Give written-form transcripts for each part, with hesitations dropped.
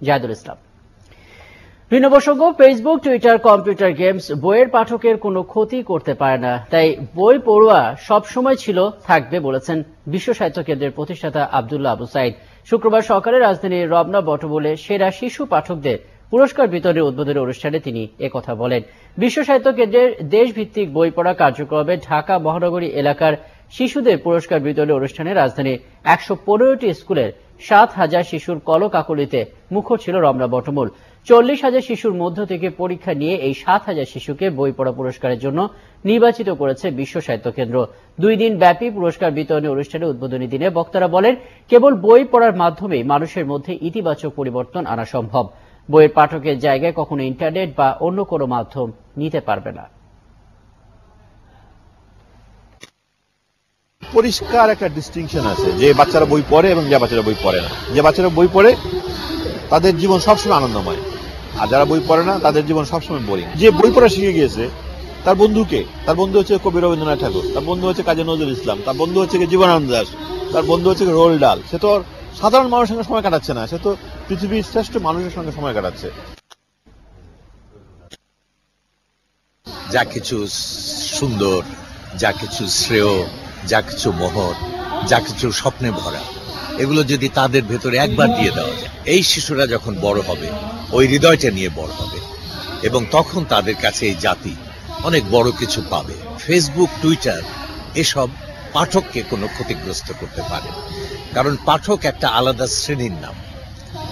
জাহিদুল ইসলাম। ভিন্ন প্রসঙ্গ, Facebook, Twitter, computer games বইয়ের পাঠকের কোনো ক্ষতি করতে পারে না, তাই বই পড়ুয়া সবসময় ছিল, থাকবে বলেছেন বিশ্ব সাহিত্য কেন্দ্রের প্রতিষ্ঠাতা আব্দুল্লাহ আবু সাইদ। শুক্রবার সকালে রাজধানীর রমনা বটমূলে সেরা শিশু পাঠকদের পুরস্কার বিতরণের উদ্বোধনী অনুষ্ঠানে তিনি একথা বলেন। বিশ্ব সাহিত্য কেন্দ্রের দেশভিত্তিক বই পড়া কার্যক্রমে ঢাকা মহানগরী এলাকার শিশুদের পুরস্কার বিতরণী অনুষ্ঠানে রাজধানীর ১১৫টি স্কুলের ৭,০০০ শিশুর কলকাকলিতে মুখর ছিল রমনা বটমূল। ৪০,০০০ শিশুর মধ্য থেকে পরীক্ষা নিয়ে এই ৭,০০০ শিশুকে বই পড়া পুরস্কারের জন্য নির্বাচিত করেছে বিশ্ব সাহিত্য কেন্দ্র। ২ দিন ব্যাপী পুরস্কার বিতরণী অনুষ্ঠানে উদ্বোধনী দিনে বক্তারা বলেন, কেবল বই পড়ার মাধ্যমেই মানুষের মধ্যে ইতিবাচক পরিবর্তন আনা সম্ভব। বইয়ের পাঠকের জায়গায় কখনো ইন্টারনেট বা অন্য কোনো মাধ্যম নিতে পারবে না। পরিষ্কার একটা ডিস্টিংশন আছে, যে বাচ্চারা বই পড়ে এবং যে বাচ্চারা বই পড়ে না। যে বাচ্চারা বই পড়ে তাদের জীবন সবসময় আনন্দময়, আর যারা বই পড়ে না তাদের জীবন সবসময় বোরিং। যে বই পড়া শিখে গিয়েছে তার বন্ধুকে, তার বন্ধু হচ্ছে কবি রবীন্দ্রনাথ ঠাকুর, তার বন্ধু হচ্ছে কাজী নজরুল ইসলাম, তার বন্ধু হচ্ছে জীবনানন্দ দাশ, তার বন্ধু হচ্ছে রোল ডাল। সে তো সাধারণ মানুষের সঙ্গে সময় কাটাচ্ছে না, সে তো পৃথিবীর শ্রেষ্ঠ মানুষের সঙ্গে সময় কাটাচ্ছে। যা কিছু সুন্দর, যা কিছু শ্রেয়, যা কিছু মহৎ, যা কিছু স্বপ্নে ভরা, এগুলো যদি তাদের ভেতরে একবার দিয়ে দেওয়া যায়, এই শিশুরা যখন বড় হবে ওই হৃদয়টা নিয়ে বড় হবে, এবং তখন তাদের কাছে এই জাতি অনেক বড় কিছু পাবে। ফেসবুক, টুইটার এসব পাঠককে কোনো ক্ষতিগ্রস্ত করতে পারে, কারণ পাঠক একটা আলাদা শ্রেণীর নাম।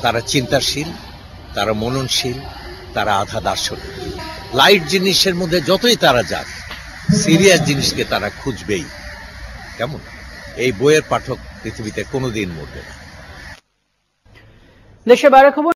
তারা চিন্তাশীল, তারা মননশীল, তারা আধা দার্শনিক। লাইট জিনিসের মধ্যে যতই তারা যাক, সিরিয়াস জিনিসকে তারা খুঁজবেই। কেমন এই বইয়ের পাঠক পৃথিবীতে কোনোদিন মরবে না। দেশের বাইরের খবর।